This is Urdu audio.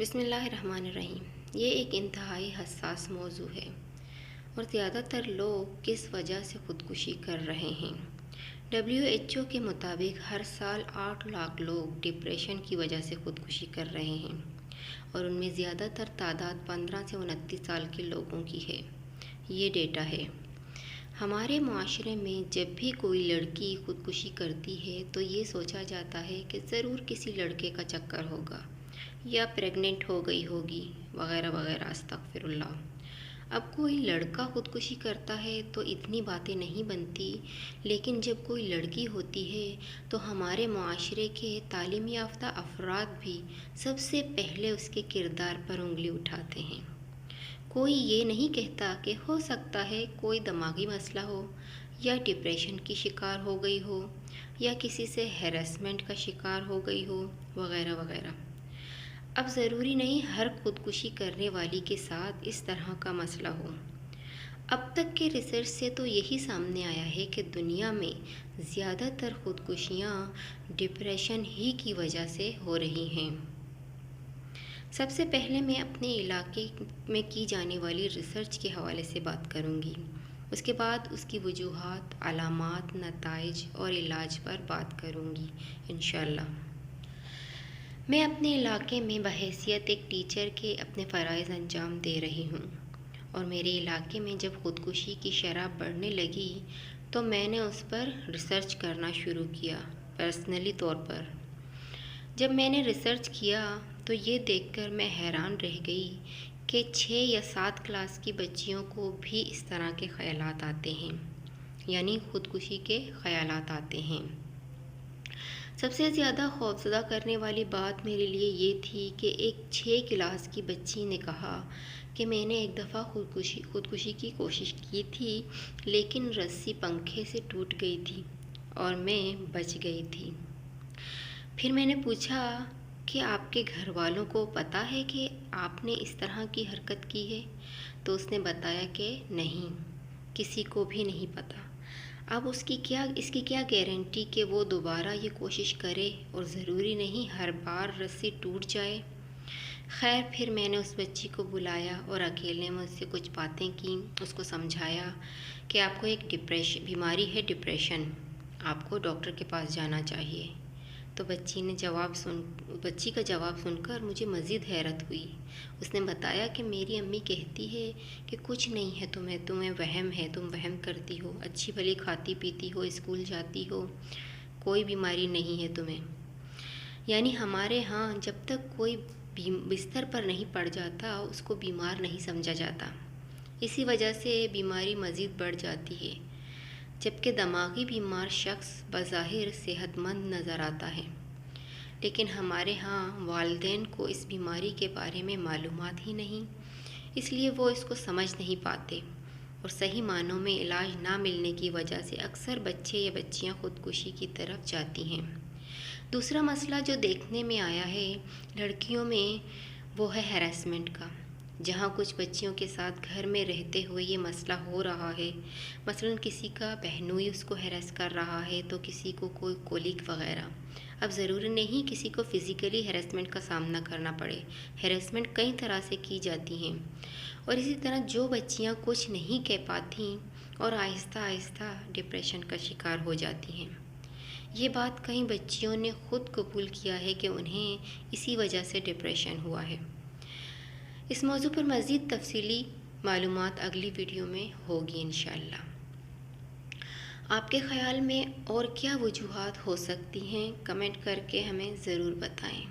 بسم اللہ الرحمن الرحیم۔ یہ ایک انتہائی حساس موضوع ہے اور زیادہ تر لوگ کس وجہ سے خودکشی کر رہے ہیں۔ WHO کے مطابق ہر سال 8 لاکھ لوگ ڈپریشن کی وجہ سے خودکشی کر رہے ہیں اور ان میں زیادہ تر تعداد 15 سے 29 سال کے لوگوں کی ہے۔ یہ ڈیٹا ہے۔ ہمارے معاشرے میں جب بھی کوئی لڑکی خودکشی کرتی ہے تو یہ سوچا جاتا ہے کہ ضرور کسی لڑکے کا چکر ہوگا یا پریگننٹ ہو گئی ہوگی وغیرہ وغیرہ، استغفر اللہ۔ اب کوئی لڑکا خودکشی کرتا ہے تو اتنی باتیں نہیں بنتی، لیکن جب کوئی لڑکی ہوتی ہے تو ہمارے معاشرے کے تعلیم یافتہ افراد بھی سب سے پہلے اس کے کردار پر انگلی اٹھاتے ہیں۔ کوئی یہ نہیں کہتا کہ ہو سکتا ہے کوئی دماغی مسئلہ ہو یا ڈپریشن کی شکار ہو گئی ہو یا کسی سے ہیراسمنٹ کا شکار ہو گئی ہو وغیرہ وغیرہ۔ اب ضروری نہیں ہر خودکشی کرنے والی کے ساتھ اس طرح کا مسئلہ ہو۔ اب تک کے ریسرچ سے تو یہی سامنے آیا ہے کہ دنیا میں زیادہ تر خودکشیاں ڈپریشن ہی کی وجہ سے ہو رہی ہیں۔ سب سے پہلے میں اپنے علاقے میں کی جانے والی ریسرچ کے حوالے سے بات کروں گی، اس کے بعد اس کی وجوہات، علامات، نتائج اور علاج پر بات کروں گی انشاءاللہ۔ میں اپنے علاقے میں بحیثیت ایک ٹیچر کے اپنے فرائض انجام دے رہی ہوں اور میرے علاقے میں جب خودکشی کی شرح بڑھنے لگی تو میں نے اس پر ریسرچ کرنا شروع کیا پرسنلی طور پر۔ جب میں نے ریسرچ کیا تو یہ دیکھ کر میں حیران رہ گئی کہ 6 یا 7 کلاس کی بچیوں کو بھی اس طرح کے خیالات آتے ہیں، یعنی خودکشی کے خیالات آتے ہیں۔ سب سے زیادہ خوفزدہ کرنے والی بات میرے لیے یہ تھی کہ ایک 6 کلاس کی بچی نے کہا کہ میں نے ایک دفعہ خودکشی کی کوشش کی تھی، لیکن رسی پنکھے سے ٹوٹ گئی تھی اور میں بچ گئی تھی۔ پھر میں نے پوچھا کہ آپ کے گھر والوں کو پتہ ہے کہ آپ نے اس طرح کی حرکت کی ہے؟ تو اس نے بتایا کہ نہیں، کسی کو بھی نہیں پتہ۔ اب اس کی کیا گارنٹی کہ وہ دوبارہ یہ کوشش کرے اور ضروری نہیں ہر بار رسی ٹوٹ جائے۔ خیر، پھر میں نے اس بچی کو بلایا اور اکیلے میں اس سے کچھ باتیں کی، اس کو سمجھایا کہ آپ کو ایک بیماری ہے، ڈپریشن، آپ کو ڈاکٹر کے پاس جانا چاہیے۔ تو بچی کا جواب سن کر مجھے مزید حیرت ہوئی۔ اس نے بتایا کہ میری امی کہتی ہے کہ کچھ نہیں ہے تمہیں وہم ہے، تم وہم کرتی ہو، اچھی بھلی کھاتی پیتی ہو، اسکول جاتی ہو، کوئی بیماری نہیں ہے تمہیں۔ یعنی ہمارے ہاں جب تک کوئی بستر پر نہیں پڑ جاتا اس کو بیمار نہیں سمجھا جاتا، اسی وجہ سے بیماری مزید بڑھ جاتی ہے، جبکہ دماغی بیمار شخص بظاہر صحت مند نظر آتا ہے، لیکن ہمارے ہاں والدین کو اس بیماری کے بارے میں معلومات ہی نہیں، اس لیے وہ اس کو سمجھ نہیں پاتے اور صحیح معنوں میں علاج نہ ملنے کی وجہ سے اکثر بچے یا بچیاں خودکشی کی طرف جاتی ہیں۔ دوسرا مسئلہ جو دیکھنے میں آیا ہے لڑکیوں میں وہ ہے ہیراسمنٹ کا، جہاں کچھ بچیوں کے ساتھ گھر میں رہتے ہوئے یہ مسئلہ ہو رہا ہے، مثلاً کسی کا بہنوئی اس کو ہیراس کر رہا ہے تو کسی کو کوئی کولیگ وغیرہ۔ اب ضروری نہیں کسی کو فزیکلی ہیراسمنٹ کا سامنا کرنا پڑے، ہیراسمنٹ کئی طرح سے کی جاتی ہیں، اور اسی طرح جو بچیاں کچھ نہیں کہہ پاتی اور آہستہ آہستہ ڈپریشن کا شکار ہو جاتی ہیں۔ یہ بات کئی بچیوں نے خود قبول کیا ہے کہ انہیں اسی وجہ سے ڈپریشن ہوا ہے۔ اس موضوع پر مزید تفصیلی معلومات اگلی ویڈیو میں ہوگی انشاءاللہ۔ آپ کے خیال میں اور کیا وجوہات ہو سکتی ہیں؟ کمنٹ کر کے ہمیں ضرور بتائیں۔